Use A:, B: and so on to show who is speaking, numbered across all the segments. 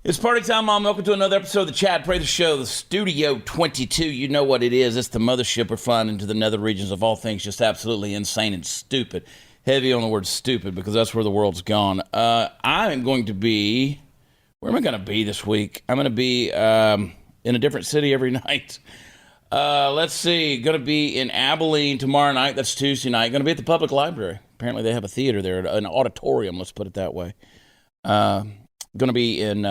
A: It's party time, Mom. Welcome to another episode of the Chad Prather Show, the Studio 22. You know what it is. It's the mothership we're flying into the nether regions of all things just absolutely insane and stupid. Heavy on the word stupid because that's where the world's gone. I'm going to be... Where am I going to be this week? I'm going to be in a different city every night. Let's see. Going to be in Abilene tomorrow night. That's Tuesday night. Going to be at the public library. Apparently they have a theater there, an auditorium, let's put it that way. Going to be in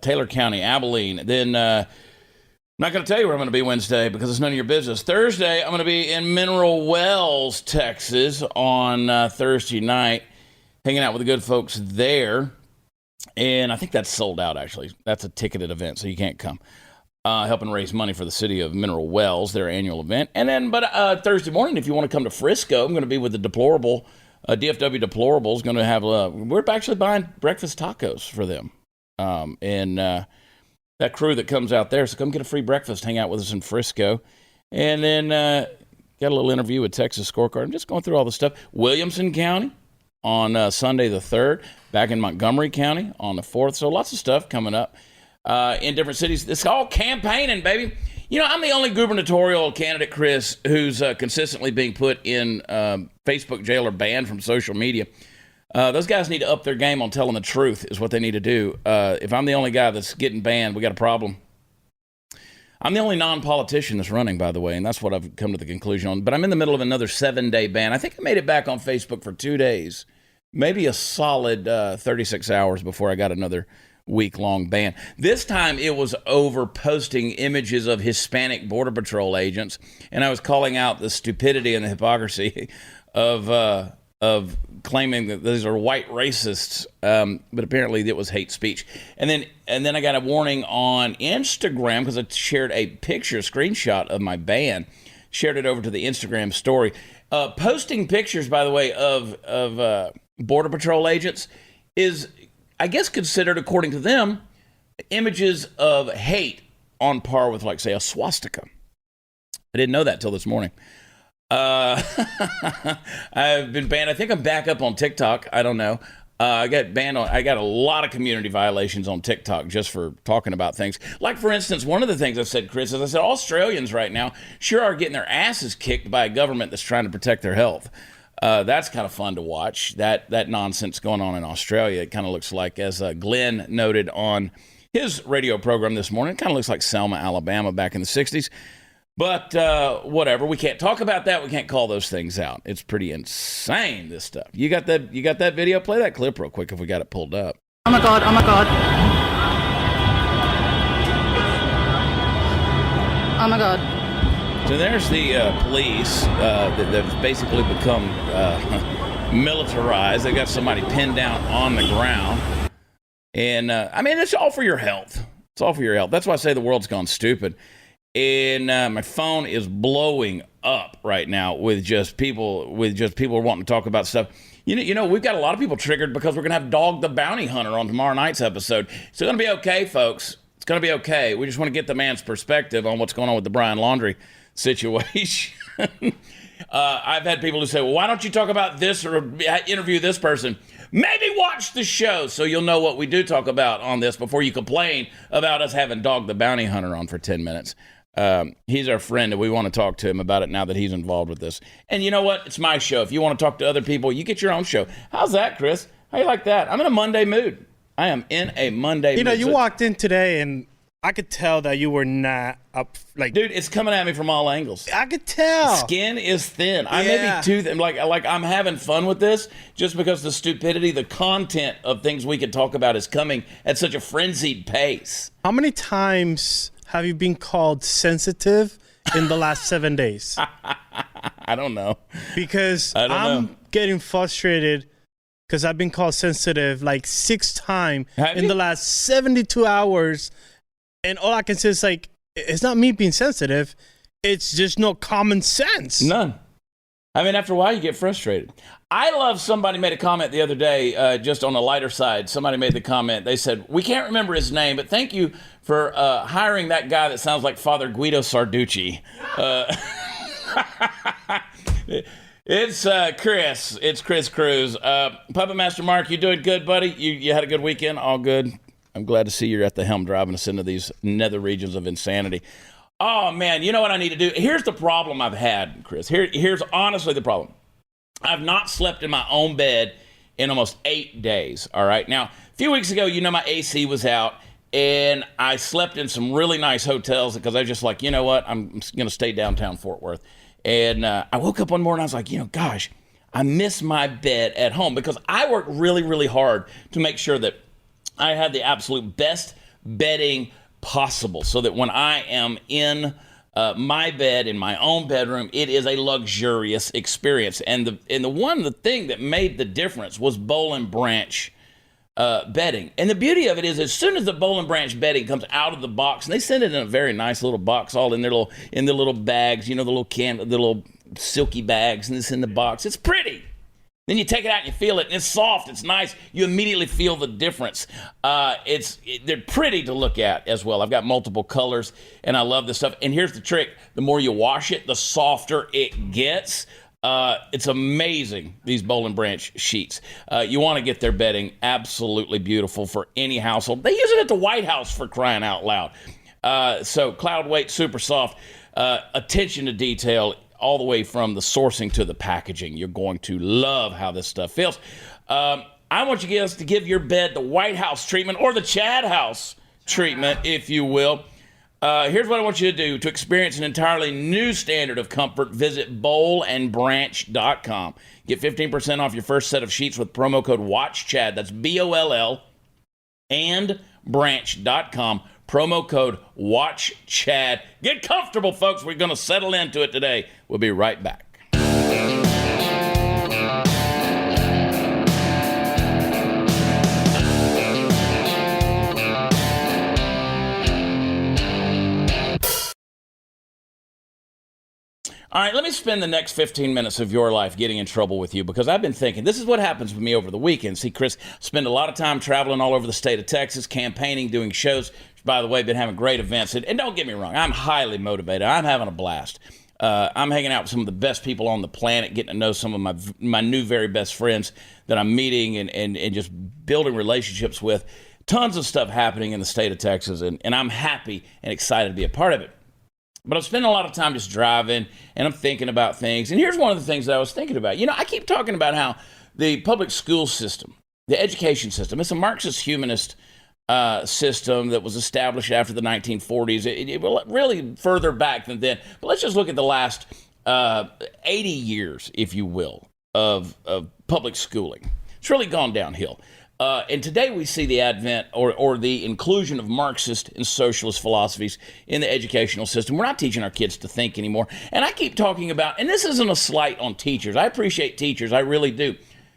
A: Taylor County, Abilene. Then I'm not going to tell you where I'm going to be Wednesday because it's none of your business. Thursday, I'm going to be in Mineral Wells, Texas on Thursday night, hanging out with the good folks there. And I think that's sold out, actually. That's a ticketed event, so you can't come. Helping raise money for the city of Mineral Wells, their annual event. And then, Thursday morning, if you want to come to Frisco, I'm going to be with the Deplorable, DFW Deplorable is going to have, we're actually buying breakfast tacos for them. And that crew that comes out there, so come get a free breakfast, hang out with us in Frisco. And then got a little interview with Texas Scorecard. I'm just going through all the stuff. Williamson County on Sunday the 3rd, back in Montgomery County on the 4th. So lots of stuff coming up. In different cities. It's all campaigning, baby. You know, I'm the only gubernatorial candidate, Chris, who's consistently being put in Facebook jail or banned from social media. Those guys need to up their game on telling the truth is what they need to do. If I'm the only guy that's getting banned, we got a problem. I'm the only non-politician that's running, by the way, and that's what I've come to the conclusion on. But I'm in the middle of another 7-day ban. I think I made it back on Facebook for 2 days, maybe a solid 36 hours before I got another week-long ban. This time it was over posting images of Hispanic Border Patrol agents, and I was calling out the stupidity and the hypocrisy of claiming that these are white racists, but apparently it was hate speech. And then I got a warning on Instagram because I shared a picture, a screenshot of my ban, shared it over to the Instagram story. Posting pictures, by the way, of Border Patrol agents is, I guess, considered, according to them, images of hate on par with, like, say, a swastika. I didn't know that till this morning. I've been banned. I think I'm back up on TikTok. I don't know. I got banned on. I got a lot of community violations on TikTok just for talking about things. Like, for instance, one of the things I said, Chris, is I said Australians right now sure are getting their asses kicked by a government that's trying to protect their health. That's kind of fun to watch, that nonsense going on in Australia. It kind of looks like, as Glenn noted on his radio program this morning, it kind of looks like Selma, Alabama back in the 60s. But whatever, we can't talk about that. We can't call those things out. It's pretty insane, this stuff. You got that video? Play that clip real quick if we got it pulled up.
B: Oh my God, oh my God. Oh my God.
A: So there's the police that basically become militarized. They got somebody pinned down on the ground. And, I mean, it's all for your health. It's all for your health. That's why I say the world's gone stupid. And my phone is blowing up right now with just people wanting to talk about stuff. You know, we've got a lot of people triggered because we're going to have Dog the Bounty Hunter on tomorrow night's episode. It's going to be okay, folks. It's going to be okay. We just want to get the man's perspective on what's going on with the Brian Laundrie situation. I've had people who say, well, why don't you talk about this or interview this person? Maybe watch the show so you'll know what we do talk about on this before you complain about us having Dog the Bounty Hunter on for 10 minutes. He's our friend and we want to talk to him about it now that he's involved with this. And you know what? It's my show. If you want to talk to other people, you get your own show. How's that, Chris? How you like that? I'm in a Monday mood. I am in a Monday mood.
C: You know, you walked in today and I could tell that you were not up. Like,
A: dude, it's coming at me from all angles.
C: I could tell.
A: Skin is thin. I may be too thin. Like I'm having fun with this just because the stupidity, the content of things we could talk about is coming at such a frenzied pace.
C: How many times have you been called sensitive in the last 7 days?
A: I don't know.
C: Because I'm getting frustrated because I've been called sensitive like 6 times in the last 72 hours. And all I can say is, like, it's not me being sensitive. It's just no common sense.
A: None. I mean, after a while, you get frustrated. I love somebody made a comment the other day, just on the lighter side. Somebody made the comment. They said, we can't remember his name, but thank you for hiring that guy that sounds like Father Guido Sarducci. It's Chris. It's Chris Cruz. Puppet Master Mark, you doing good, buddy? You had a good weekend? All good? I'm glad to see you're at the helm driving us into these nether regions of insanity. Oh, man, you know what I need to do? Here's the problem I've had, Chris. Here's honestly the problem. I've not slept in my own bed in almost 8 days, all right? Now, a few weeks ago, my AC was out, and I slept in some really nice hotels because I was just like, you know what? I'm going to stay downtown Fort Worth. And I woke up one morning, I was like, gosh, I miss my bed at home because I work really, really hard to make sure that I have the absolute best bedding possible so that when I am in my bed in my own bedroom, it is a luxurious experience. And the thing that made the difference was Boll and Branch bedding. And the beauty of it is, as soon as the Boll and Branch bedding comes out of the box, and they send it in a very nice little box, all in their little bags, the little silky bags, and it's in the box. It's pretty. Then you take it out and you feel it, and it's soft, it's nice. You immediately feel the difference. They're pretty to look at as well. I've got multiple colors, and I love this stuff. And here's the trick. The more you wash it, the softer it gets. It's amazing, these Boll and Branch sheets. You want to get their bedding absolutely beautiful for any household. They use it at the White House, for crying out loud. So cloud weight, super soft, attention to detail, all the way from the sourcing to the packaging. You're going to love how this stuff feels. I want you guys to give your bed the White House treatment, or the Chad House treatment, if you will. Here's what I want you to do. To experience an entirely new standard of comfort, visit bollandbranch.com. Get 15% off your first set of sheets with promo code WATCHCHAD. That's BOLL and branch.com. Promo code WATCHCHAD. Get comfortable, folks. We're going to settle into it today. We'll be right back. All right, let me spend the next 15 minutes of your life getting in trouble with you, because I've been thinking, this is what happens with me over the weekend. See, Chris, spend a lot of time traveling all over the state of Texas, campaigning, doing shows. By the way, been having great events. And don't get me wrong, I'm highly motivated. I'm having a blast. I'm hanging out with some of the best people on the planet, getting to know some of my new very best friends that I'm meeting and just building relationships with. Tons of stuff happening in the state of Texas, and I'm happy and excited to be a part of it. But I'm spending a lot of time just driving, and I'm thinking about things. And here's one of the things that I was thinking about. I keep talking about how the public school system, the education system, it's a Marxist humanist system that was established after the 1940s. It really further back than then. But let's just look at the last 80 years, if you will, of public schooling. It's really gone downhill. And today we see the advent or the inclusion of Marxist and socialist philosophies in the educational system. We're not teaching our kids to think anymore. And I keep talking about, and this isn't a slight on teachers. I appreciate teachers, I really do.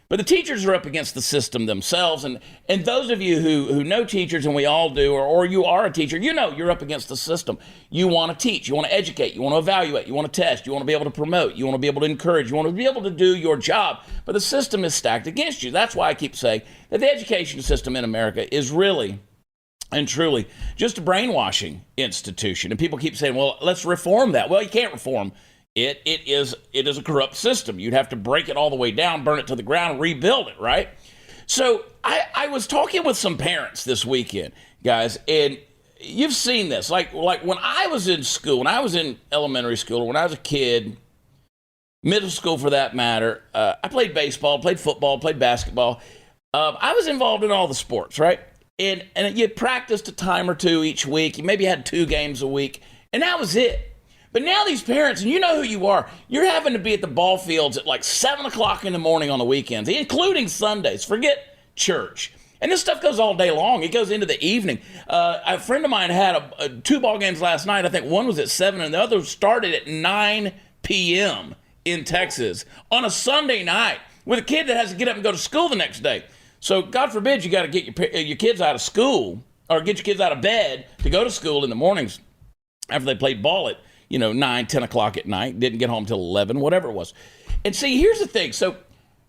A: But the teachers are up against the system themselves. And those of you who know teachers, and we all do, or you are a teacher, you're up against the system. You want to teach, you want to educate, you want to evaluate, you want to test, you want to be able to promote, you want to be able to encourage, you want to be able to do your job. But the system is stacked against you. That's why I keep saying that the education system in America is really and truly just a brainwashing institution. And people keep saying, well, let's reform that. Well, you can't reform it. It is a corrupt system. You'd have to break it all the way down, burn it to the ground, rebuild it, right? So I was talking with some parents this weekend, guys, and you've seen this. Like when I was in school, when I was in elementary school, or when I was a kid, middle school for that matter, I played baseball, played football, played basketball. I was involved in all the sports, right? And you practiced a time or two each week. You maybe had 2 games a week, and that was it. But now these parents, and you know who you are, you're having to be at the ball fields at like 7 o'clock in the morning on the weekends, including Sundays. Forget church. And this stuff goes all day long. It goes into the evening. A friend of mine had 2 ball games last night. I think one was at 7 and the other started at 9 p.m. in Texas on a Sunday night with a kid that has to get up and go to school the next day. So God forbid you got to get your kids out of school, or get your kids out of bed to go to school in the mornings after they played ball at 9, 10 o'clock at night, didn't get home till 11, whatever it was. And see, here's the thing. So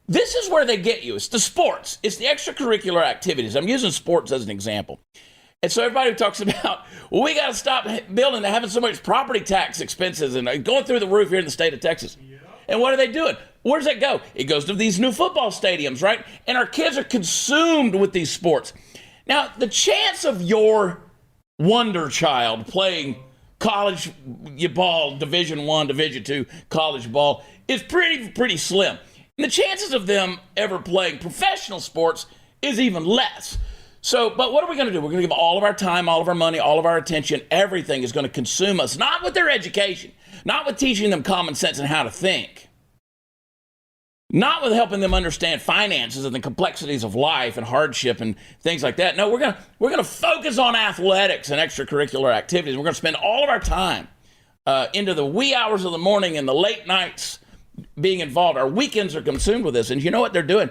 A: this is where they get you. It's the sports. It's the extracurricular activities. I'm using sports as an example. And so everybody talks about, well, we got to stop building, having so much property tax expenses and going through the roof here in the state of Texas. Yeah. And what are they doing? Where does that go? It goes to these new football stadiums, right? And our kids are consumed with these sports. Now, the chance of your wonder child playing college ball, Division I, Division II college ball is pretty slim. And the chances of them ever playing professional sports is even less. So, but what are we going to do? We're going to give all of our time, all of our money, all of our attention. Everything is going to consume us, not with their education, not with teaching them common sense and how to think, not with helping them understand finances and the complexities of life and hardship and things like that. No, we're going to focus on athletics and extracurricular activities. We're going to spend all of our time into the wee hours of the morning and the late nights being involved. Our weekends are consumed with this. And you know what they're doing?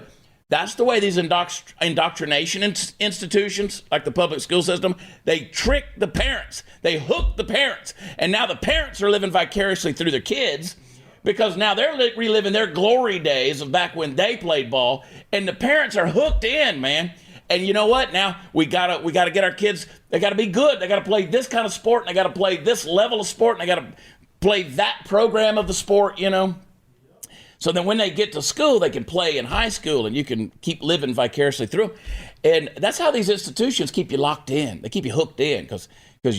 A: That's the way these indoctrination institutions, like the public school system, they trick the parents. They hook the parents. And now the parents are living vicariously through their kids, because now they're reliving their glory days of back when they played ball, and the parents are hooked in, man. And you know what? Now we gotta get our kids. They gotta be good. They gotta play this kind of sport, and they gotta play this level of sport, and they gotta play that program of the sport. You know. So then when they get to school, they can play in high school, and you can keep living vicariously through them. And that's how these institutions keep you locked in. They keep you hooked in, because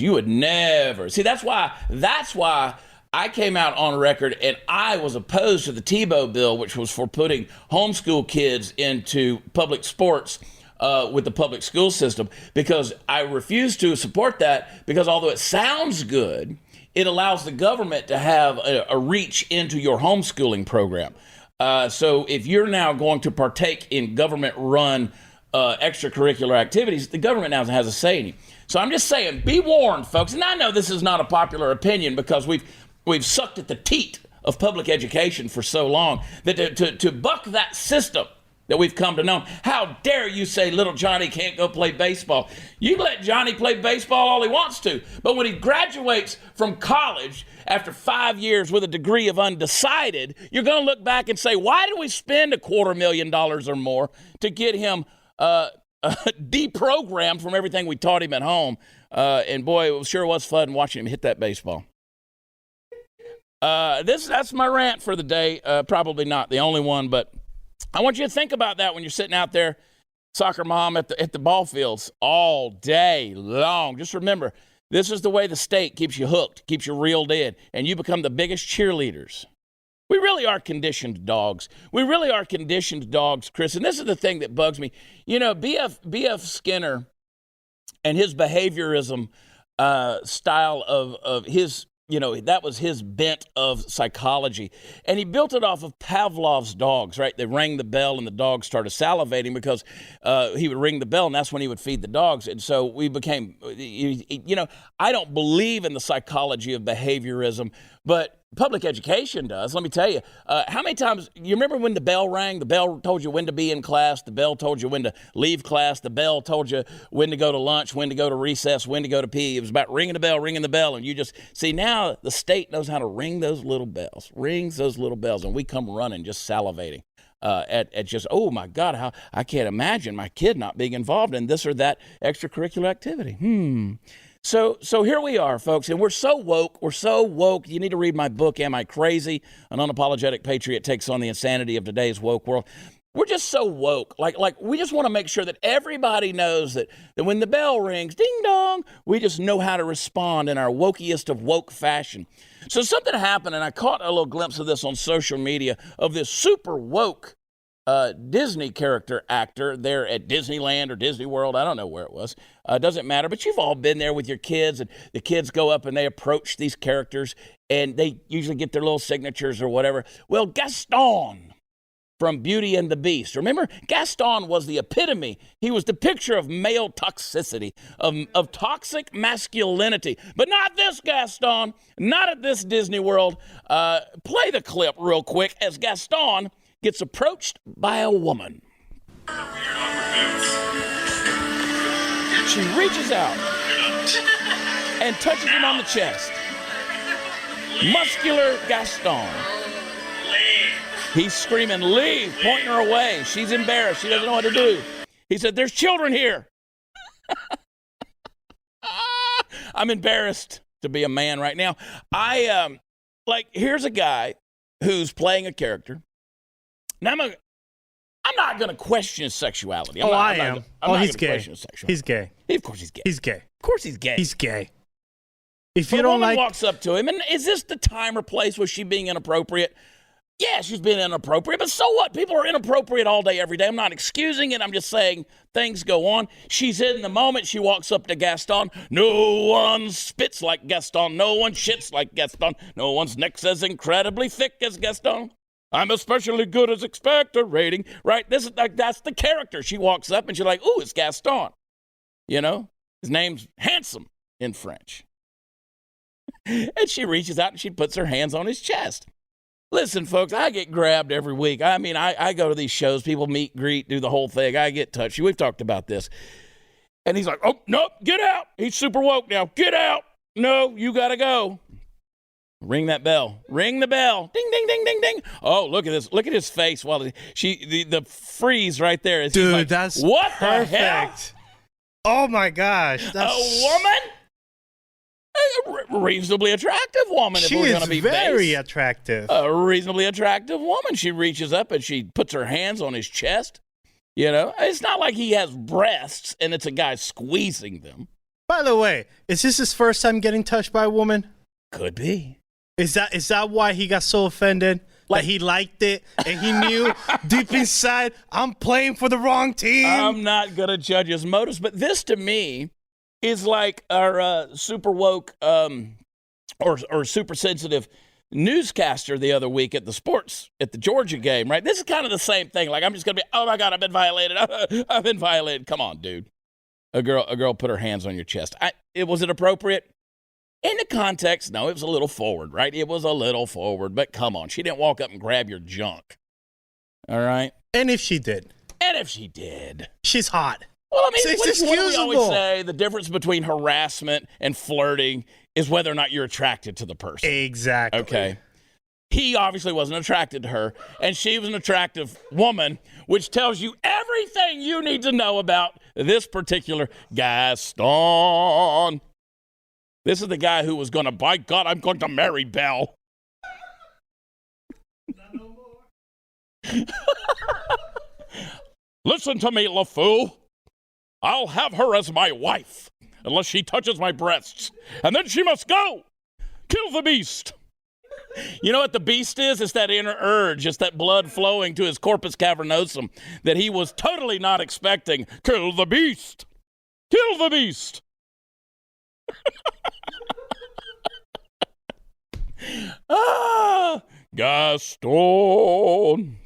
A: you would never see. That's why I came out on record and I was opposed to the Tebow bill, which was for putting homeschool kids into public sports with the public school system, because I refuse to support that, because although it sounds good, it allows the government to have a reach into your homeschooling program. So if you're now going to partake in government-run extracurricular activities, the government now has a say in you. So I'm just saying, be warned, folks. And I know this is not a popular opinion, because we've sucked at the teat of public education for so long that to buck that system that we've come to know. How dare you say little Johnny can't go play baseball? You let Johnny play baseball all he wants to, but when he graduates from college after 5 years with a degree of undecided, you're going to look back and say, why did we spend $250,000 or more to get him deprogrammed from everything we taught him at home? And boy, it sure was fun watching him hit that baseball. That's my rant for the day. Probably not the only one, but I want you to think about that when you're sitting out there, soccer mom, at the ball fields all day long. Just remember, this is the way the state keeps you hooked, keeps you reeled in, and you become the biggest cheerleaders. We really are conditioned dogs. We really are conditioned dogs, Chris. And this is the thing that bugs me. You know, B.F. Skinner and his behaviorism style of his, you know, that was his bent of psychology. And he built it off of Pavlov's dogs, right? They rang the bell and the dogs started salivating, because he would ring the bell and that's when he would feed the dogs. And so we became, you know, I don't believe in the psychology of behaviorism, but public education does. Let me tell you, how many times, you remember when the bell rang? The bell told you when to be in class. The bell told you when to leave class. The bell told you when to go to lunch, when to go to recess, when to go to PE. It was about ringing the bell. And you just, see, now the state knows how to ring those little bells, and we come running just salivating at just, oh my God, how I can't imagine my kid not being involved in this or that extracurricular activity. So here we are, folks, and we're so woke. You need to read my book, Am I Crazy? An Unapologetic Patriot Takes on the Insanity of Today's Woke World. We're just so woke. Like we just want to make sure that everybody knows that when the bell rings, ding dong, we just know how to respond in our wokiest of woke fashion. So something happened, and I caught a little glimpse of this on social media, of this super woke Disney character actor there at Disneyland or Disney World. I don't know where it was. Doesn't matter. But you've all been there with your kids, and the kids go up and they approach these characters, and they usually get their little signatures or whatever. Well, Gaston from Beauty and the Beast. Remember, Gaston was the epitome. He was the picture of male toxicity, of toxic masculinity. But not this Gaston, not at this Disney World. Play the clip real quick as Gaston gets approached by a woman. She reaches out and touches him on the chest. Muscular Gaston. He's screaming, leave, pointing her away. She's embarrassed. She doesn't know what to do. He said, there's children here. I'm embarrassed to be a man right now. Here's a guy who's playing a character. Now I'm not going to question his sexuality.
C: I am. He's gay. He's gay.
A: Of course he's gay.
C: He's gay.
A: Of course he's gay.
C: He's gay. If
A: but
C: you don't
A: woman walks up to him, and is this the time or place where she being inappropriate? Yeah, she's being inappropriate, but so what? People are inappropriate all day, every day. I'm not excusing it. I'm just saying things go on. She's in the moment. She walks up to Gaston. No one spits like Gaston. No one shits like Gaston. No one's neck's as incredibly thick as Gaston. I'm especially good as expectorating. Right? That's the character. She walks up and she's like, ooh, it's Gaston. You know? His name's Handsome in French. And she reaches out and she puts her hands on his chest. Listen, folks, I get grabbed every week. I mean, I go to these shows. People meet, greet, do the whole thing. I get touchy. We've talked about this. And he's like, oh, no, get out. He's super woke now. Get out. No, you got to go. Ring that bell. Ring the bell. Ding, ding, ding, ding, ding. Oh, look at this. Look at his face. While the freeze right there. Is
C: dude,
A: like,
C: that's
A: what
C: perfect.
A: The hell?
C: Oh, my gosh. That's...
A: A woman? A reasonably attractive woman.
C: She
A: if we're
C: is
A: gonna be
C: very attractive.
A: A reasonably attractive woman. She reaches up and she puts her hands on his chest. You know, it's not like he has breasts and it's a guy squeezing them.
C: By the way, is this his first time getting touched by a woman?
A: Could be.
C: Is that why he got so offended? Like he liked it and he knew deep inside, I'm playing for the wrong team.
A: I'm not gonna judge his motives, but this to me is like our super woke or super sensitive newscaster the other week at the Georgia game, right? This is kind of the same thing. Like, I'm just going to be, oh, my God, I've been violated. I've been violated. Come on, dude. A girl put her hands on your chest. Was it appropriate? In the context, no, it was a little forward, right? It was a little forward, but come on. She didn't walk up and grab your junk. All right?
C: And if she did?
A: She's
C: hot.
A: Well, I mean, what do we always say? The difference between harassment and flirting is whether or not you're attracted to the person.
C: Exactly.
A: Okay. He obviously wasn't attracted to her, and she was an attractive woman, which tells you everything you need to know about this particular Gaston. This is the guy who was going to, by God, I'm going to marry Belle. Not no more. Listen to me, LaFou. I'll have her as my wife, unless she touches my breasts. And then she must go. Kill the beast. You know what the beast is? It's that inner urge. It's that blood flowing to his corpus cavernosum that he was totally not expecting. Kill the beast. Kill the beast. Gaston.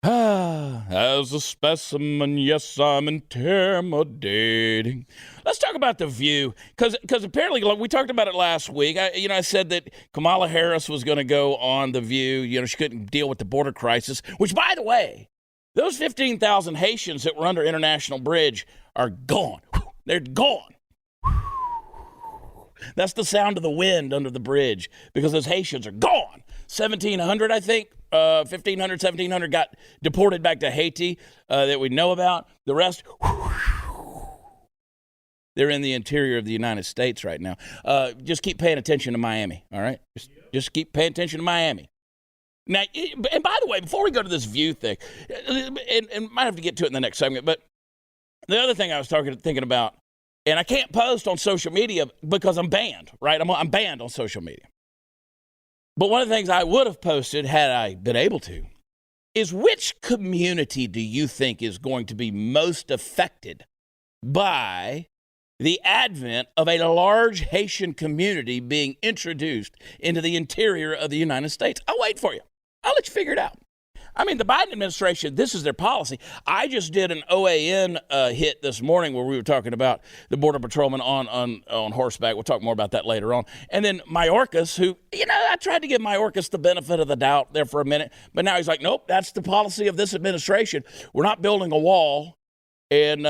A: As a specimen, yes, I'm intimidating. Let's talk about The View, because apparently, like we talked about it last week. I said that Kamala Harris was going to go on The View. You know, she couldn't deal with the border crisis, which, by the way, those 15,000 Haitians that were under International Bridge are gone. They're gone. That's the sound of the wind under the bridge, because those Haitians are gone. 1,700, I think. 1,500, 1,700 got deported back to Haiti that we know about. The rest, they're in the interior of the United States right now. Just keep paying attention to Miami, all right? Just keep paying attention to Miami. Now, and by the way, before we go to this View thing, and might have to get to it in the next segment, but the other thing I was thinking about, and I can't post on social media because I'm banned, right? I'm banned on social media. But one of the things I would have posted had I been able to is, which community do you think is going to be most affected by the advent of a large Haitian community being introduced into the interior of the United States? I'll wait for you. I'll let you figure it out. I mean, the Biden administration, this is their policy. I just did an OAN hit this morning where we were talking about the Border Patrolman on horseback. We'll talk more about that later on. And then Mayorkas, who, I tried to give Mayorkas the benefit of the doubt there for a minute, but now he's like, nope, that's the policy of this administration. We're not building a wall. And,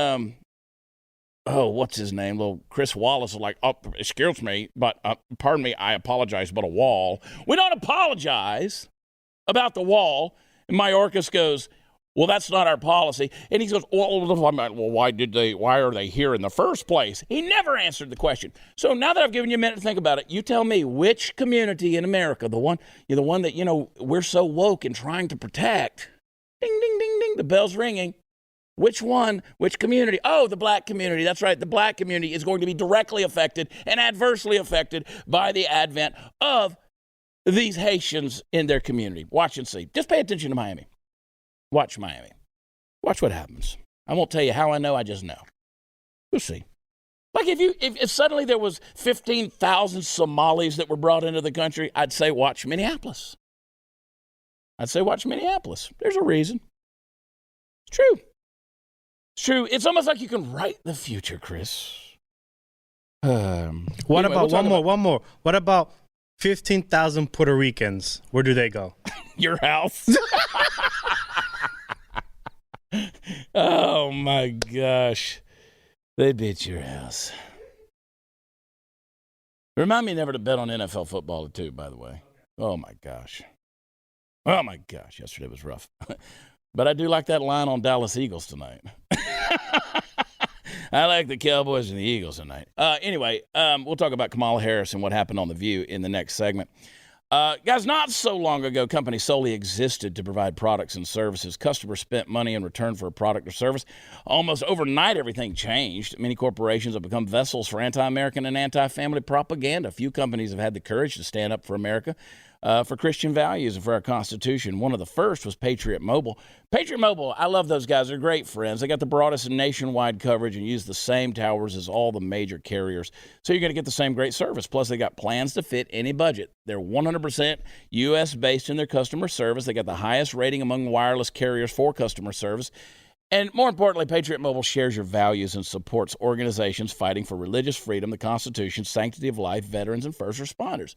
A: what's his name? Little Chris Wallace is like, oh, excuse me, but pardon me, I apologize, but a wall. We don't apologize about the wall. And Mayorkas goes, well, that's not our policy. And he goes, well, why are they here in the first place? He never answered the question. So now that I've given you a minute to think about it, you tell me which community in America, the one that, we're so woke and trying to protect, ding, ding, The bell's ringing. Which one? Which community? Oh, the black community. That's right. The black community is going to be directly affected and adversely affected by the advent of these Haitians in their community. Watch and see. Just pay attention to Miami. Watch Miami. Watch what happens. I won't tell you how I know. I just know. We'll see. Like if suddenly there was 15,000 Somalis that were brought into the country, I'd say watch Minneapolis. There's a reason. It's true. It's true. It's almost like you can write the future, Chris.
C: What about one more? What about 15,000 Puerto Ricans? Where do they go?
A: Your house. Oh my gosh. They'd be at your house. Remind me never to bet on NFL football too, by the way. Oh my gosh. Yesterday was rough. But I do like that line on Dallas Eagles tonight. I like the Cowboys and the Eagles tonight. Anyway, we'll talk about Kamala Harris and what happened on The View in the next segment. Guys, not so long ago, companies solely existed to provide products and services. Customers spent money in return for a product or service. Almost overnight, everything changed. Many corporations have become vessels for anti-American and anti-family propaganda. Few companies have had the courage to stand up for America, for Christian values, and for our Constitution. One of the first was Patriot Mobile. Patriot Mobile, I love those guys. They're great friends. They got the broadest nationwide coverage and use the same towers as all the major carriers. So you're going to get the same great service. Plus, they got plans to fit any budget. They're 100% U.S.-based in their customer service. They got the highest rating among wireless carriers for customer service. And more importantly, Patriot Mobile shares your values and supports organizations fighting for religious freedom, the Constitution, sanctity of life, veterans, and first responders.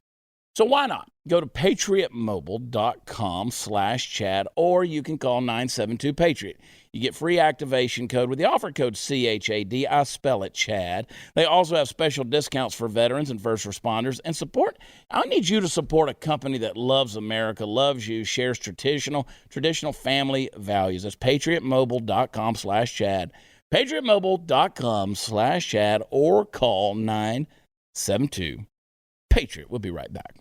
A: So why not? Go to patriotmobile.com/Chad, or you can call 972-PATRIOT. You get free activation code with the offer code CHAD. I spell it Chad. They also have special discounts for veterans and first responders. And support, I need you to support a company that loves America, loves you, shares traditional family values. That's patriotmobile.com/Chad. patriotmobile.com/Chad, or call 972-PATRIOT. We'll be right back.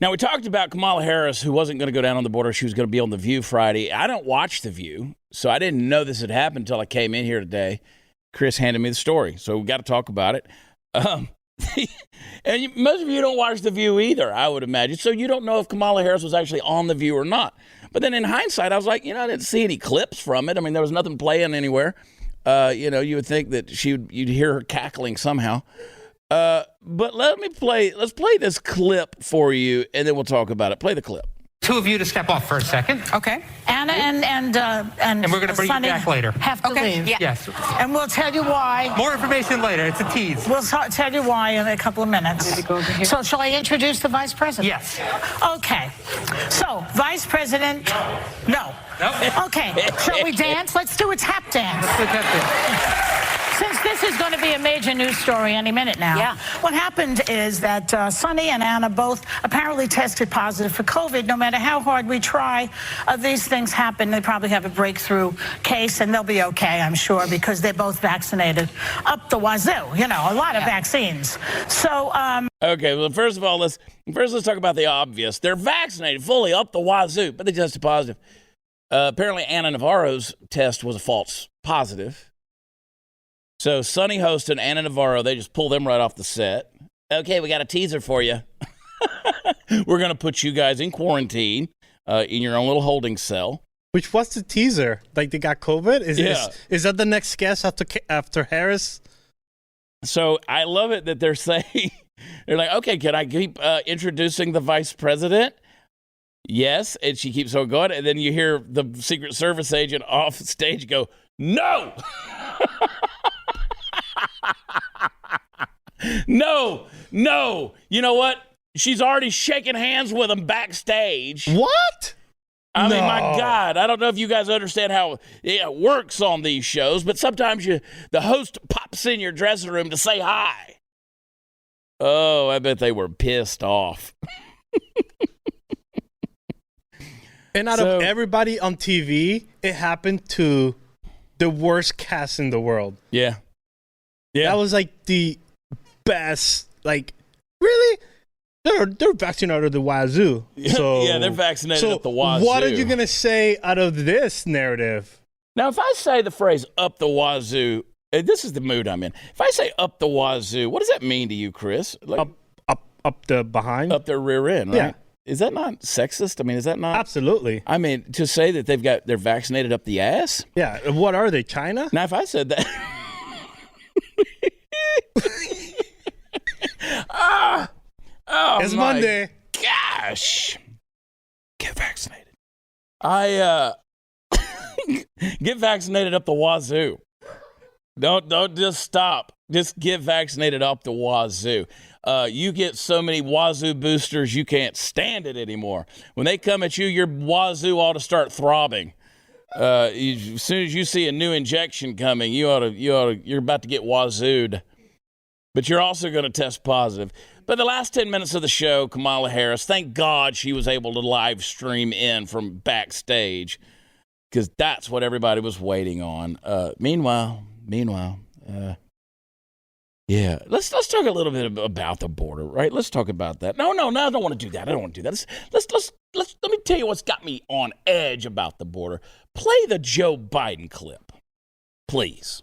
A: Now, we talked about Kamala Harris, who wasn't going to go down on the border. She was going to be on The View Friday. I don't watch The View, so I didn't know this had happened until I came in here today. Chris handed me the story, so we got to talk about it. And most of you don't watch The View either, I would imagine. So you don't know if Kamala Harris was actually on The View or not. But then in hindsight, I was like, I didn't see any clips from it. I mean, there was nothing playing anywhere. You would think that you'd hear her cackling somehow. But let's play this clip for you, and then we'll talk about it. Play the clip.
D: Two of you to step off for a second.
E: Okay.
D: Anna and we're going to bring
E: Sonny
D: you back later.
E: have to leave.
D: Yeah. Yes.
E: And we'll tell you why.
D: More information later. It's a tease.
E: We'll tell you why in a couple of minutes. So shall I introduce the vice president?
D: Yes.
E: Okay. So, vice president, no.
D: Nope.
E: Okay. Shall we dance? Let's do a tap dance.
D: Let's do a tap dance.
E: Since this is going to be a major news story any minute now,
B: Yeah.
E: What happened is that Sonny and Anna both apparently tested positive for COVID. No matter how hard we try, these things happen. They probably have a breakthrough case, and they'll be okay, I'm sure, because they're both vaccinated up the wazoo. A lot of vaccines. So,
A: Okay, well, first of all, let's talk about the obvious. They're vaccinated fully up the wazoo, but they tested positive. Apparently, Anna Navarro's test was a false positive. So Sonny Host and Anna Navarro, they just pull them right off the set. Okay, we got a teaser for you. We're going to put you guys in quarantine in your own little holding cell.
C: Which was the teaser? Like they got COVID? Is that the next guest after Harris?
A: So I love it that they're saying, they're like, okay, can I keep introducing the vice president? Yes, and she keeps on going. And then you hear the Secret Service agent off stage go, no! No. You know what? She's already shaking hands with him backstage.
C: What?
A: I mean, my God, I don't know if you guys understand how it works on these shows, but sometimes the host pops in your dressing room to say hi. Oh, I bet they were pissed off.
C: And out of everybody on TV, it happened to the worst cast in the world.
A: Yeah.
C: That was like the best. Like, really? They're vaccinated out of the wazoo. So,
A: yeah, they're vaccinated up the wazoo.
C: What are you going to say out of this narrative?
A: Now, if I say the phrase up the wazoo, this is the mood I'm in. If I say up the wazoo, what does that mean to you, Chris? Like,
C: up the behind?
A: Up their rear end, right?
C: Yeah.
A: Is that not sexist? I mean, is that not?
C: Absolutely.
A: I mean, to say that they're vaccinated up the ass?
C: Yeah. What are they, China?
A: Now, if I said that.
C: It's Monday.
A: Gosh. Get vaccinated. Get vaccinated up the wazoo. Don't just stop. Just get vaccinated up the wazoo. You get so many wazoo boosters, you can't stand it anymore. When they come at you, your wazoo ought to start throbbing. As soon as you see a new injection coming, you're about to get wazooed. But you're also going to test positive. But the last 10 minutes of the show, Kamala Harris, thank God she was able to live stream in from backstage, because that's what everybody was waiting on. Meanwhile, yeah, let's talk a little bit about the border, right? Let's talk about that. No, I don't want to do that. Let me tell you what's got me on edge about the border. Play the Joe Biden clip, please.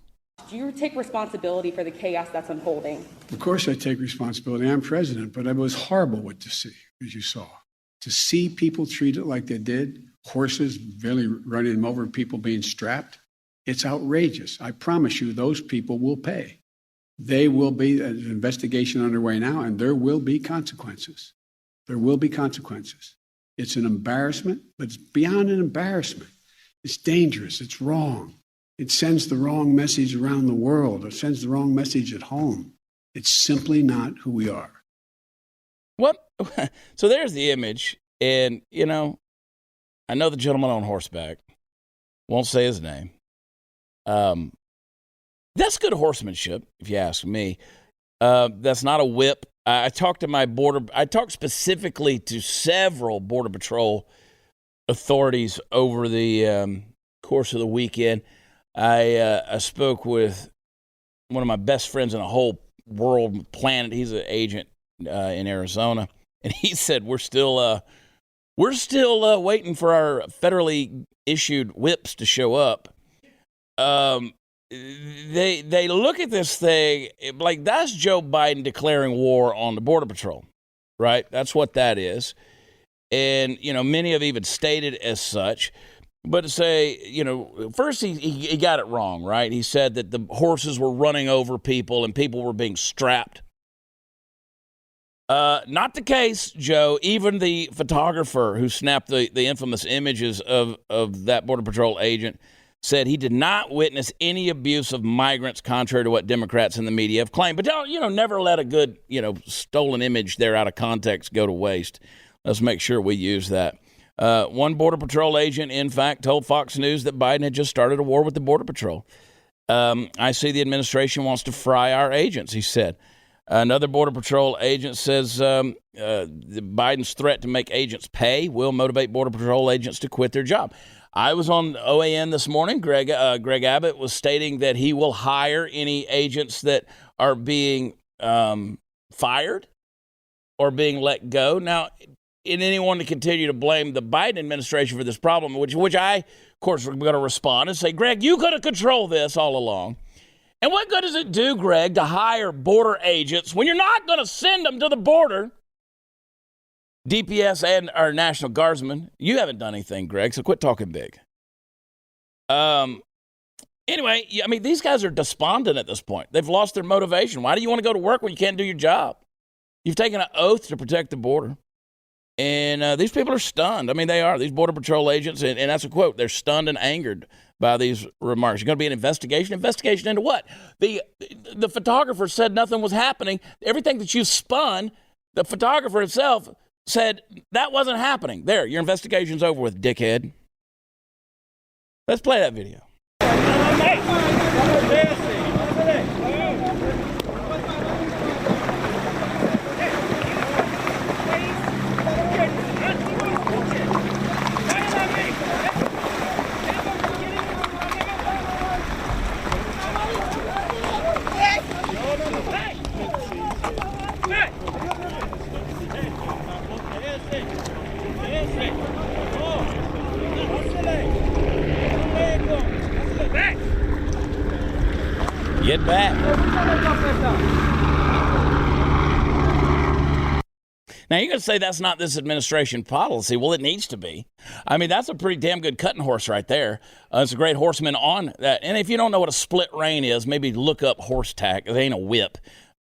F: Do you take responsibility for the chaos that's unfolding?
G: Of course I take responsibility. I'm president, but it was horrible what to see, as you saw. To see people treated like they did, horses really running them over, people being strapped, it's outrageous. I promise you those people will pay. They will be, an investigation underway now, and there will be consequences. There will be consequences. It's an embarrassment, but it's beyond an embarrassment. It's dangerous. It's wrong. It sends the wrong message around the world. It sends the wrong message at home. It's simply not who we are.
A: What? So there's the image. And, I know the gentleman on horseback. Won't say his name. That's good horsemanship, if you ask me. That's not a whip. I talked specifically to several Border Patrol authorities over the course of the weekend. I spoke with one of my best friends in the whole world planet. He's an agent in Arizona, and he said we're still waiting for our federally issued whips to show up. They look at this thing like that's Joe Biden declaring war on the Border Patrol, right? That's what that is, and many have even stated as such. But to say, first he got it wrong, right? He said that the horses were running over people and people were being strapped. Not the case, Joe. Even the photographer who snapped the infamous images of that Border Patrol agent said he did not witness any abuse of migrants, contrary to what Democrats in the media have claimed. But don't, never let a good, stolen image there out of context go to waste. Let's make sure we use that. One Border Patrol agent, in fact, told Fox News that Biden had just started a war with the Border Patrol. I see the administration wants to fry our agents, he said. Another Border Patrol agent says Biden's threat to make agents pay will motivate Border Patrol agents to quit their job. I was on OAN this morning. Greg Abbott was stating that he will hire any agents that are being fired or being let go. Now, in anyone to continue to blame the Biden administration for this problem, which I, of course, am going to respond and say, Greg, you could have controlled this all along. And what good does it do, Greg, to hire border agents when you're not going to send them to the border? DPS and our National Guardsmen, you haven't done anything, Greg, so quit talking big. Anyway, these guys are despondent at this point. They've lost their motivation. Why do you want to go to work when you can't do your job? You've taken an oath to protect the border. And these people are stunned. They are. These Border Patrol agents, and that's a quote, they're stunned and angered by these remarks. There's going to be an investigation. Investigation into what? The photographer said nothing was happening. Everything that you spun, the photographer himself said that wasn't happening. There, your investigation's over with, dickhead. Let's play that video. Get back. Now, you're going to say that's not this administration policy. Well, it needs to be. I mean, that's a pretty damn good cutting horse right there. It's a great horseman on that. And if you don't know what a split rein is, maybe look up horse tack. It ain't a whip.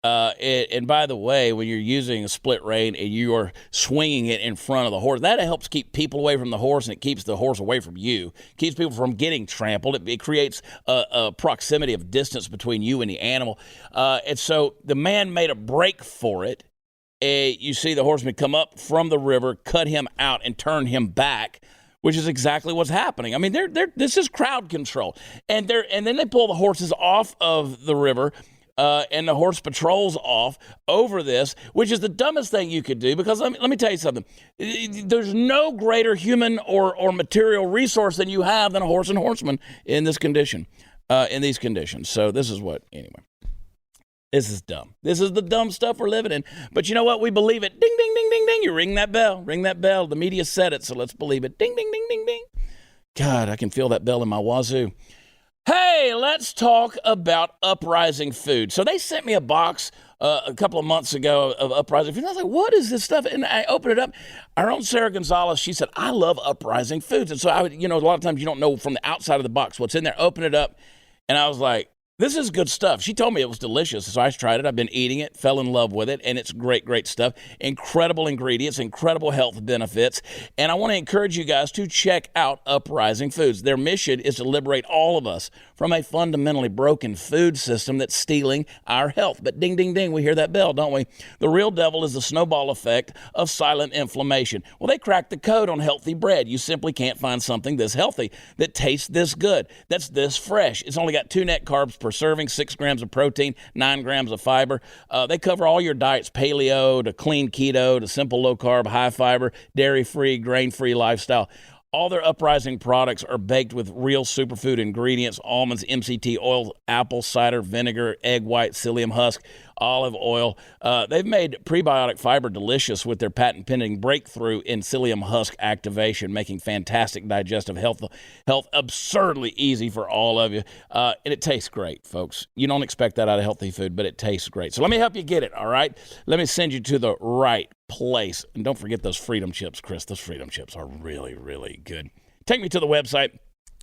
A: And by the way, when you're using a split rein and you are swinging it in front of the horse, that helps keep people away from the horse, and it keeps the horse away from you. It keeps people from getting trampled. It creates a proximity of distance between you and the animal. And so the man made a break for it. You see the horseman come up from the river, cut him out, and turn him back, which is exactly what's happening. I mean, this is crowd control. And then they pull the horses off of the river, and the horse patrols off over this, which is the dumbest thing you could do, because let me tell you something. There's no greater human or material resource than you have than a horse and horseman in this condition, in these conditions. So this is what, anyway. This is dumb. This is the dumb stuff we're living in. But you know what? We believe it. Ding, ding, ding, ding, ding. You ring that bell. Ring that bell. The media said it, so let's believe it. Ding, ding, ding, ding, ding. God, I can feel that bell in my wazoo. Hey, let's talk about Uprising Food. So they sent me a box a couple of months ago of Uprising Food. And I was like, what is this stuff? And I opened it up. Our own Sarah Gonzalez, she said, I love Uprising Foods. And so I would, a lot of times you don't know from the outside of the box what's in there. Open it up. And I was like, this is good stuff. She told me it was delicious, so I tried it. I've been eating it, fell in love with it, and it's great, great stuff. Incredible ingredients, incredible health benefits. And I want to encourage you guys to check out Uprising Foods. Their mission is to liberate all of us from a fundamentally broken food system that's stealing our health. But ding, ding, ding, we hear that bell, don't we? The real devil is the snowball effect of silent inflammation. Well, they cracked the code on healthy bread. You simply can't find something this healthy that tastes this good, that's this fresh. It's only got 2 net carbs per serving, 6 grams of protein, 9 grams of fiber. They cover all your diets, paleo to clean keto to simple low carb, high fiber, dairy-free, grain-free lifestyle. All their Uprising products are baked with real superfood ingredients: almonds, MCT oil, apple cider vinegar, egg white, psyllium husk, olive oil. They've made prebiotic fiber delicious with their patent-pending breakthrough in psyllium husk activation, making fantastic digestive health absurdly easy for all of you. And it tastes great, folks. You don't expect that out of healthy food, but it tastes great. So let me help you get it, all right? Let me send you to the right place. And don't forget those Freedom Chips, Chris. Those Freedom Chips are really, really good. Take me to the website.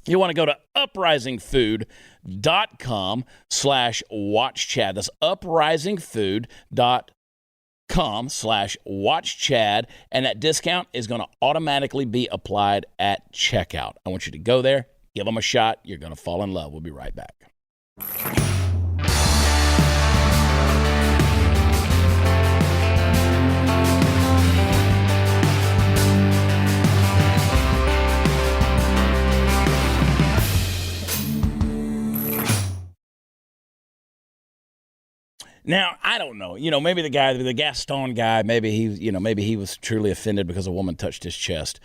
A: You want to go to uprisingfood.com/watchchad. That's uprisingfood.com/watchchad. And that discount is going to automatically be applied at checkout. I want you to go there, give them a shot. You're going to fall in love. We'll be right back. Now, I don't know. Maybe the Gaston guy, maybe he was truly offended because a woman touched his chest.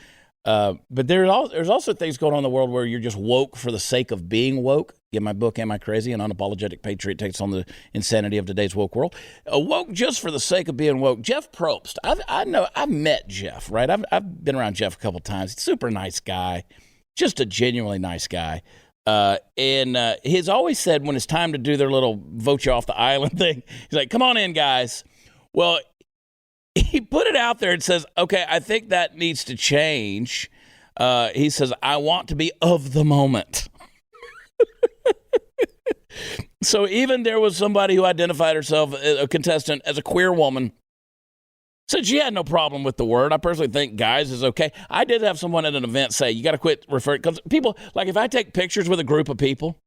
A: But there's also things going on in the world where you're just woke for the sake of being woke. Get my book, Am I Crazy? An Unapologetic Patriot Takes on the Insanity of Today's Woke World. Woke just for the sake of being woke. Jeff Probst. I've met Jeff, right? I've been around Jeff a couple times. He's a super nice guy. Just a genuinely nice guy. And he's always said when it's time to do their little vote you off the island thing, he's like, come on in, guys. Well, he put it out there and says, okay, I think that needs to change. He says, I want to be of the moment. So even there was somebody who identified herself, a contestant, as a queer woman, said she had no problem with the word. I personally think guys is okay. I did have someone at an event say, you got to quit referring, because people, like if I take pictures with a group of people,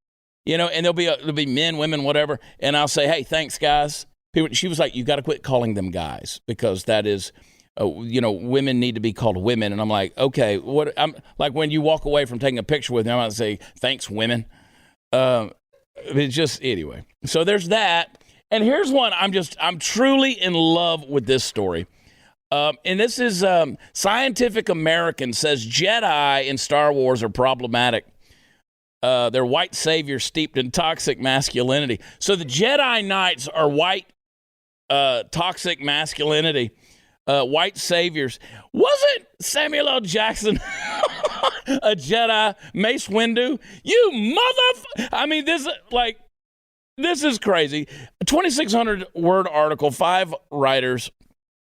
A: and there'll be men, women, whatever, and I'll say, hey, thanks, guys. She was like, you got to quit calling them guys, because that is, women need to be called women. And I'm like, okay, what? I'm like, when you walk away from taking a picture with me, I'm going to say, thanks, women. It's just, anyway. So there's that. And here's one, I'm truly in love with this story. And this is Scientific American says Jedi in Star Wars are problematic. They're white saviors steeped in toxic masculinity. So the Jedi Knights are white, toxic masculinity. white saviors. Wasn't Samuel L. Jackson a Jedi? Mace Windu? You I mean, this is crazy. A 2,600 word article, 5 writers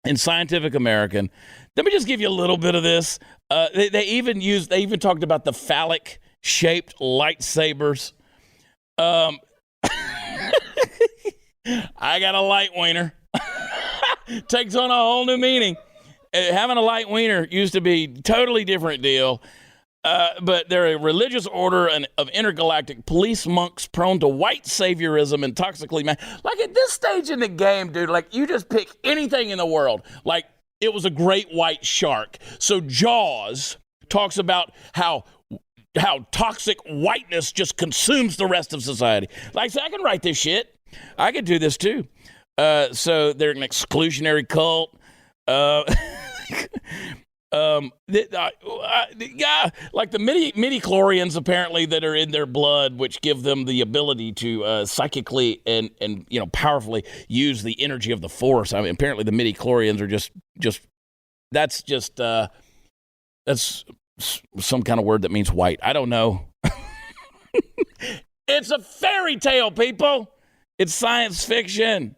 A: in Scientific American. Let me just give you a little bit of this. They even talked about the phallic shaped lightsabers. I got a light wiener. Takes on a whole new meaning. Having a light wiener used to be a totally different deal. But they're a religious order of intergalactic police monks prone to white saviorism and toxically mad. Like at this stage in the game, dude, like you just pick anything in the world. Like it was a great white shark. So Jaws talks about how toxic whiteness just consumes the rest of society. Like, so I can write this shit. I could do this too. So they're an exclusionary cult. Like the midi-chlorians apparently that are in their blood, which give them the ability to psychically and powerfully use the energy of the force. I mean, apparently the midi-chlorians are that's some kind of word that means white. I don't know. It's a fairy tale, people. It's science fiction.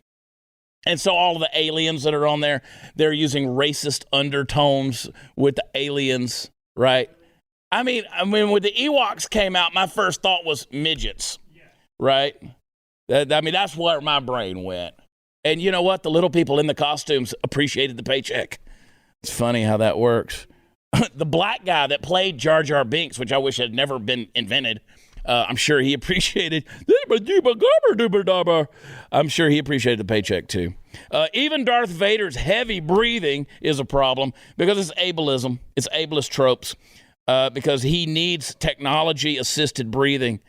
A: And so all of the aliens that are on there, they're using racist undertones with the aliens, right? I mean, when the Ewoks came out, my first thought was midgets, right? That's where my brain went. And you know what? The little people in the costumes appreciated the paycheck. It's funny how that works. The black guy that played Jar Jar Binks, which I wish had never been invented, I'm sure he appreciated. I'm sure he appreciated the paycheck too. Even Darth Vader's heavy breathing is a problem because it's ableism. It's ableist tropes because he needs technology-assisted breathing.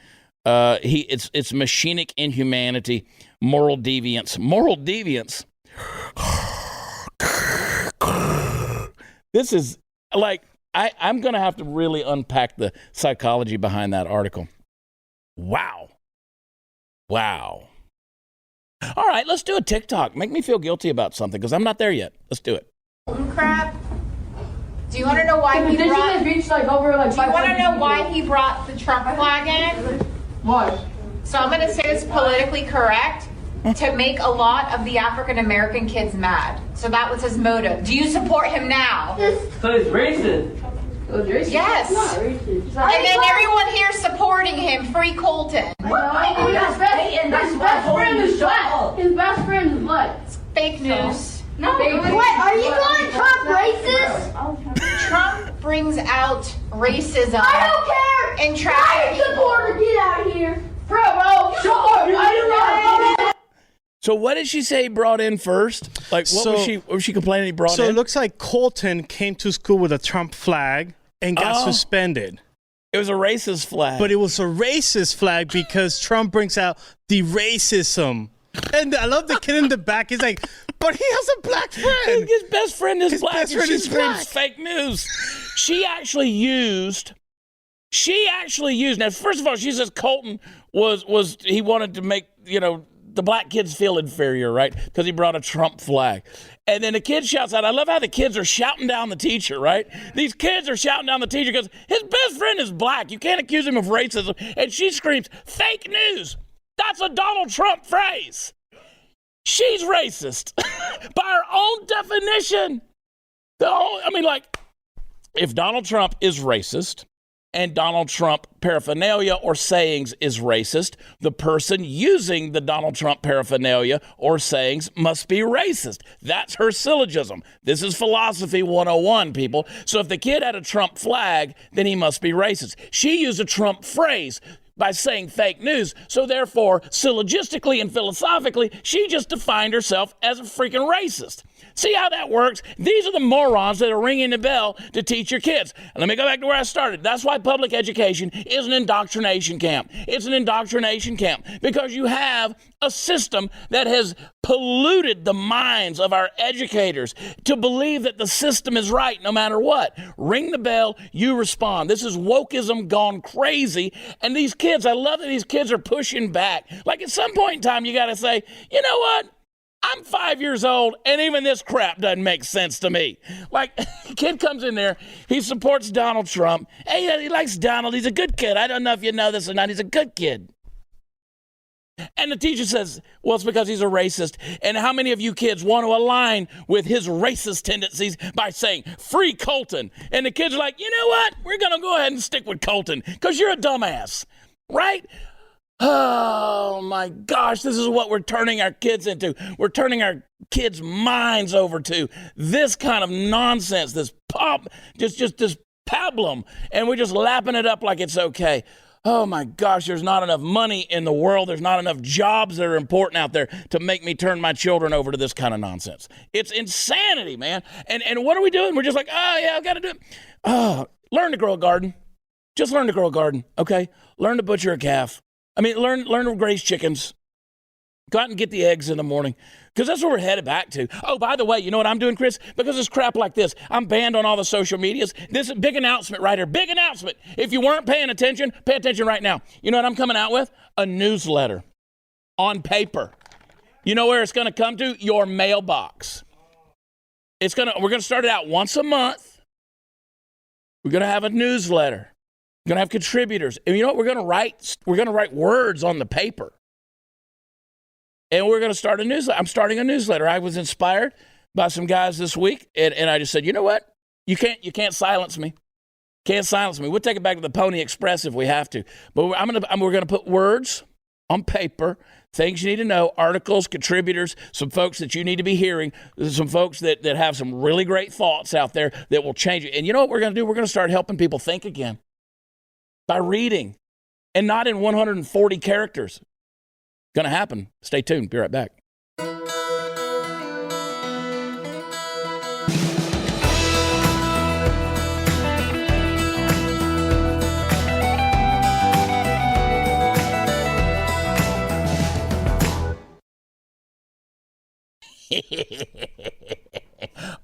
A: It's machinic inhumanity, moral deviance. Moral deviance. This is like I'm going to have to really unpack the psychology behind that article. Wow. All right, let's do a TikTok. Make me feel guilty about something because I'm not there yet. Let's do it.
H: Crap. Do you want to know why he brought? Do you want to know why he brought the Trump flag in?
B: Why?
H: So I'm going to say this politically correct to make a lot of the African American kids mad. So that was his motive. Do you support him now?
I: So he's racist.
H: Yes. And then everyone here supporting him. Free Colton.
B: His best friend is black. His best friend is black.
H: Fake news.
B: No.
H: Fake news.
B: What? Are you calling Trump racist?
H: Trump brings out racism.
B: I don't care.
H: And trafficking.
B: Supporter, get out of here. Bro, shut up.
A: So what did she say he brought in first? Like, what was she complaining he brought in?
C: So it looks like Colton came to school with a Trump flag and got suspended.
A: It was a racist flag.
C: But it was a racist flag because Trump brings out the racism. And I love the kid in the back. He's like, but he has a black friend.
A: His best friend is black.
C: Best friend
A: She
C: is
A: screams
C: black.
A: fake news. She actually used, now, first of all, she says Colton he wanted to make, the black kids feel inferior, right? Because he brought a Trump flag. And then the kid shouts out, I love how the kids are shouting down the teacher, right? These kids are shouting down the teacher because his best friend is black. You can't accuse him of racism. And she screams, fake news. That's a Donald Trump phrase. She's racist by her own definition. If Donald Trump is racist, and Donald Trump paraphernalia or sayings is racist, the person using the Donald Trump paraphernalia or sayings must be racist. That's her syllogism. This is philosophy 101, people. So if the kid had a Trump flag, then he must be racist. She used a Trump phrase by saying fake news. So therefore, syllogistically and philosophically, she just defined herself as a freaking racist. See how that works? These are the morons that are ringing the bell to teach your kids. And let me go back to where I started. That's why public education is an indoctrination camp. It's an indoctrination camp because you have a system that has polluted the minds of our educators to believe that the system is right no matter what. Ring the bell, you respond. This is wokeism gone crazy. And these kids, I love that these kids are pushing back. Like at some point in time, you got to say, you know what? I'm 5 years old, and even this crap doesn't make sense to me. Like, kid comes in there, he supports Donald Trump. Hey, he likes Donald. He's a good kid. I don't know if you know this or not. He's a good kid. And the teacher says, well, it's because he's a racist. And how many of you kids want to align with his racist tendencies by saying, free Colton? And the kids are like, you know what? We're going to go ahead and stick with Colton because you're a dumbass, right? Oh, my gosh, this is what we're turning our kids into. We're turning our kids' minds over to this kind of nonsense, this just this pablum, and we're just lapping it up like it's okay. Oh, my gosh, there's not enough money in the world. There's not enough jobs that are important out there to make me turn my children over to this kind of nonsense. It's insanity, man. And what are we doing? We're just like, oh, yeah, I've got to do it. Oh, learn to grow a garden. Just learn to grow a garden, okay? Learn to butcher a calf. I mean, learn to raise chickens. Go out and get the eggs in the morning because that's what we're headed back to. Oh, by the way, you know what I'm doing, Chris? Because it's crap like this, I'm banned on all the social medias. This is a big announcement right here. Big announcement. If you weren't paying attention, pay attention right now. You know what I'm coming out with? A newsletter on paper. You know where it's going to come to? Your mailbox. We're going to start it out once a month. We're going to have a newsletter. We're going to have contributors. And you know what we're going to write? We're going to write words on the paper. And we're going to start a newsletter. I'm starting a newsletter. I was inspired by some guys this week, and I just said, you know what? You can't silence me. Can't silence me. We'll take it back to the Pony Express if we have to. But we're going to put words on paper, things you need to know, articles, contributors, some folks that you need to be hearing, some folks that have some really great thoughts out there that will change it. And you know what we're going to do? We're going to start helping people think again by reading and not in 140 characters. Going to happen. Stay tuned. Be right back.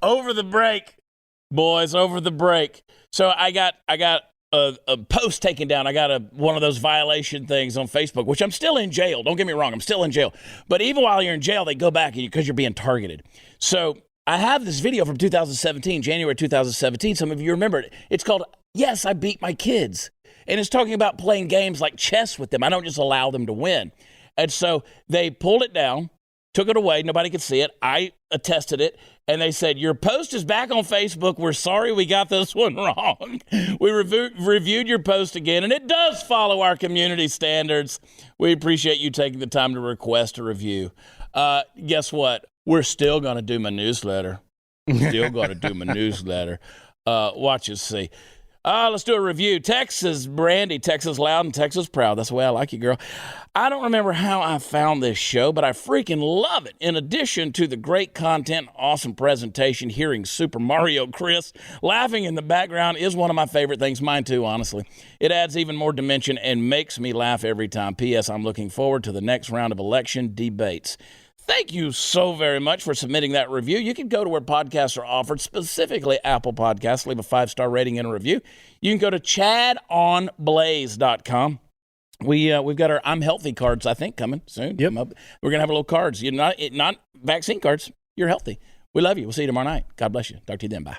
A: Over the break, boys, over the break. So I got a post taken down. I got one of those violation things on Facebook, which I'm still in jail. Don't get me wrong. I'm still in jail. But even while you're in jail, they go back because you're being targeted. So I have this video from 2017, January 2017. Some of you remember it. It's called, Yes, I Beat My Kids. And it's talking about playing games like chess with them. I don't just allow them to win. And so they pulled it down, took it away. Nobody could see it. I attested it. And they said, your post is back on Facebook. We're sorry we got this one wrong. We reviewed your post again, and it does follow our community standards. We appreciate you taking the time to request a review. Guess what? We're still going to do my newsletter. Watch us see. Let's do a review. Texas Brandy, Texas Loud, and Texas Proud. That's the way I like you, girl. I don't remember how I found this show, but I freaking love it. In addition to the great content, awesome presentation, hearing Super Mario Chris laughing in the background is one of my favorite things. Mine too, honestly. It adds even more dimension and makes me laugh every time. P.S. I'm looking forward to the next round of election debates. Thank you so very much for submitting that review. You can go to where podcasts are offered, specifically Apple Podcasts. Leave a 5-star rating and a review. You can go to chadonblaze.com. We've got our I'm Healthy cards, I think, coming soon.
C: Yep.
A: We're going to have a little cards. You're not vaccine cards. You're healthy. We love you. We'll see you tomorrow night. God bless you. Talk to you then. Bye.